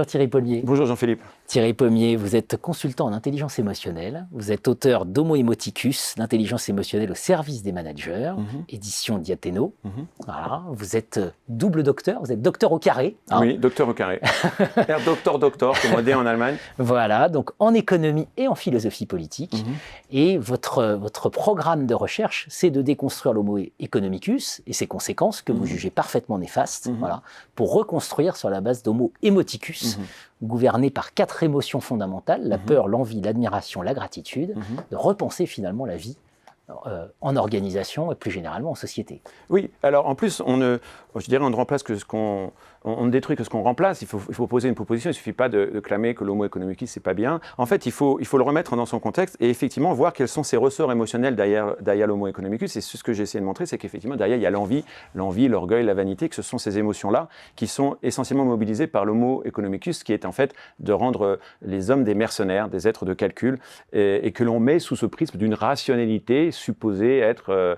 Thierry Paulmier. Bonjour Jean-Philippe. Thierry Paulmier, vous êtes consultant en intelligence émotionnelle. Vous êtes auteur d'Homo Emoticus, l'intelligence émotionnelle au service des managers, édition Diathéno. Voilà. Vous êtes double docteur, vous êtes docteur au carré. Hein. Oui, docteur au carré. Docteur, comme on dit en Allemagne. Voilà, donc en économie et en philosophie politique. Et votre programme de recherche, c'est de déconstruire l'Homo economicus et ses conséquences que vous jugez parfaitement néfastes, voilà, pour reconstruire sur la base d'Homo emoticus, gouverné par 4 émotions fondamentales, la peur, l'envie, l'admiration, la gratitude, de repenser finalement la vie en organisation et plus généralement en société. Oui, alors en plus, on ne remplace que ce qu'on... On ne détruit que ce qu'on remplace. Il faut poser une proposition. Il ne suffit pas de clamer que l'homo economicus, c'est pas bien. En fait, il faut le remettre dans son contexte et effectivement voir quels sont ces ressorts émotionnels derrière l'homo economicus. Et ce que j'ai essayé de montrer, c'est qu'effectivement, derrière, il y a l'envie, l'orgueil, la vanité, que ce sont ces émotions-là qui sont essentiellement mobilisées par l'homo economicus, qui est en fait de rendre les hommes des mercenaires, des êtres de calcul, et que l'on met sous ce prisme d'une rationalité supposée être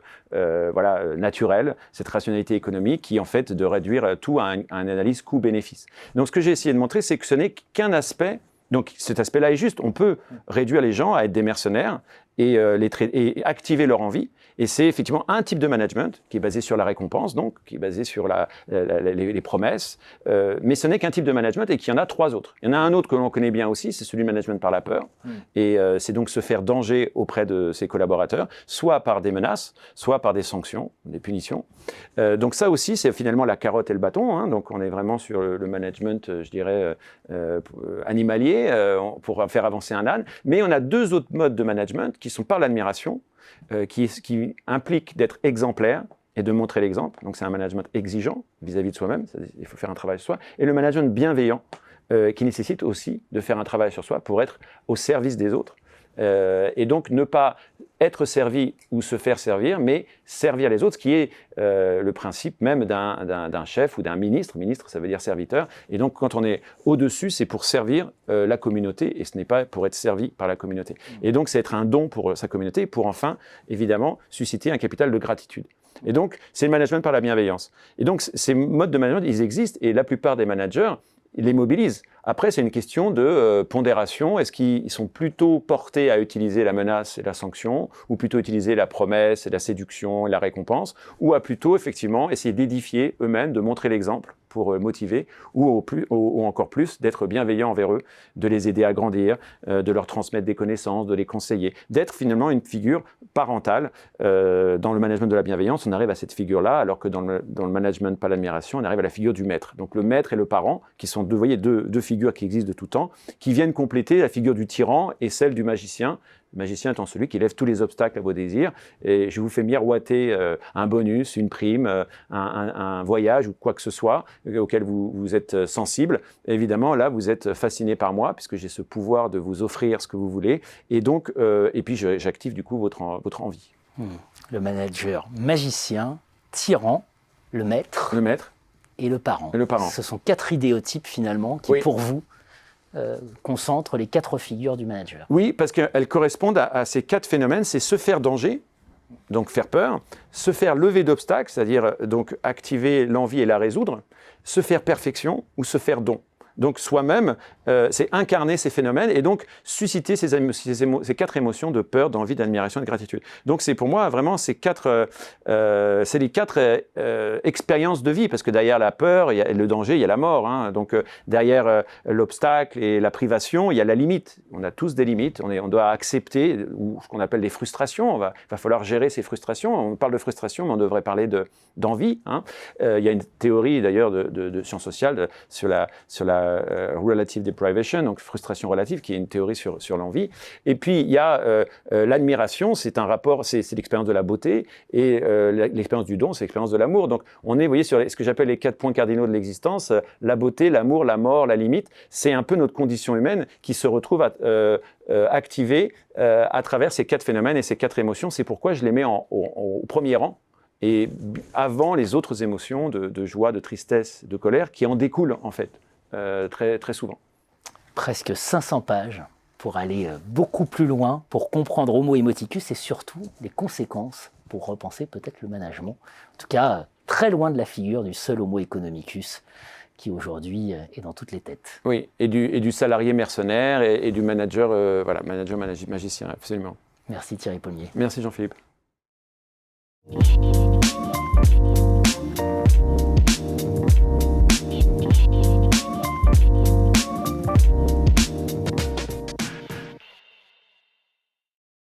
naturelle, cette rationalité économique qui, en fait, de réduire tout à un analyse coût-bénéfice. Donc, ce que j'ai essayé de montrer, c'est que ce n'est qu'un aspect. Donc, cet aspect-là est juste. On peut réduire les gens à être des mercenaires et activer leur envie. Et c'est effectivement un type de management qui est basé sur la récompense, donc qui est basé sur les promesses. Mais ce n'est qu'un type de management et qu'il y en a 3 autres. Il y en a un autre que l'on connaît bien aussi, c'est celui du management par la peur. Et c'est donc se faire danger auprès de ses collaborateurs, soit par des menaces, soit par des sanctions, des punitions. Donc ça aussi, c'est finalement la carotte et le bâton. Hein. Donc on est vraiment sur le management, je dirais, animalier, pour faire avancer un âne. Mais on a 2 autres modes de management qui sont par l'admiration, qui implique d'être exemplaire et de montrer l'exemple. Donc c'est un management exigeant vis-à-vis de soi-même, il faut faire un travail sur soi. Et le management bienveillant, qui nécessite aussi de faire un travail sur soi pour être au service des autres. Et donc ne pas être servi ou se faire servir, mais servir les autres, ce qui est le principe même d'un chef ou d'un ministre. Ministre, ça veut dire serviteur. Et donc, quand on est au-dessus, c'est pour servir la communauté, et ce n'est pas pour être servi par la communauté. Et donc, c'est être un don pour sa communauté, pour enfin, évidemment, susciter un capital de gratitude. Et donc, c'est le management par la bienveillance. Et donc, ces modes de management, ils existent, et la plupart des managers, ils les mobilisent. Après, c'est une question de pondération. Est-ce qu'ils sont plutôt portés à utiliser la menace et la sanction, ou plutôt utiliser la promesse et la séduction et la récompense, ou à plutôt, effectivement, essayer d'édifier eux-mêmes, de montrer l'exemple pour motiver, ou encore plus, d'être bienveillant envers eux, de les aider à grandir, de leur transmettre des connaissances, de les conseiller, d'être finalement une figure parentale. Dans le management de la bienveillance, on arrive à cette figure-là, alors que dans le management par l'admiration, on arrive à la figure du maître. Donc le maître et le parent, qui sont deux figures qui existent de tout temps, qui viennent compléter la figure du tyran et celle du magicien. Le magicien étant celui qui lève tous les obstacles à vos désirs. Et je vous fais miroiter un bonus, une prime, un voyage ou quoi que ce soit auquel vous êtes sensible. Et évidemment, là, vous êtes fasciné par moi puisque j'ai ce pouvoir de vous offrir ce que vous voulez. Et donc, et puis j'active du coup votre envie. Le manager magicien, tyran, le maître. Le maître. Et le parent. Ce sont 4 idéotypes finalement qui, pour vous, concentrent les 4 figures du manager. Oui, parce qu'elles correspondent à ces 4 phénomènes. C'est se faire danger, donc faire peur, se faire lever d'obstacles, c'est-à-dire donc activer l'envie et la résoudre, se faire perfection ou se faire don. Donc soi-même, c'est incarner ces phénomènes et donc susciter ces 4 émotions de peur, d'envie, d'admiration et de gratitude. Donc c'est pour moi vraiment c'est les 4 expériences de vie, parce que derrière la peur, il y a le danger, il y a la mort. Hein. Donc derrière l'obstacle et la privation, il y a la limite. On a tous des limites, on doit accepter ou ce qu'on appelle des frustrations. Il va falloir gérer ces frustrations. On parle de frustration, mais on devrait parler d'envie. Hein. Il y a une théorie d'ailleurs de sciences sociales sur la relative deprivation, donc frustration relative, qui est une théorie sur l'envie. Et puis, il y a l'admiration, c'est un rapport, c'est l'expérience de la beauté, et l'expérience du don, c'est l'expérience de l'amour. Donc, on est, vous voyez, sur ce que j'appelle les 4 points cardinaux de l'existence, la beauté, l'amour, la mort, la limite. C'est un peu notre condition humaine qui se retrouve activée à travers ces 4 phénomènes et ces 4 émotions. C'est pourquoi je les mets au premier rang, et avant les autres émotions de joie, de tristesse, de colère, qui en découlent, en fait. Très, très souvent. Presque 500 pages pour aller beaucoup plus loin, pour comprendre Homo emoticus et surtout les conséquences pour repenser peut-être le management. En tout cas, très loin de la figure du seul Homo economicus qui aujourd'hui est dans toutes les têtes. Oui, et du salarié mercenaire et du manager, magicien, absolument. Merci Thierry Paulmier. Merci Jean-Philippe.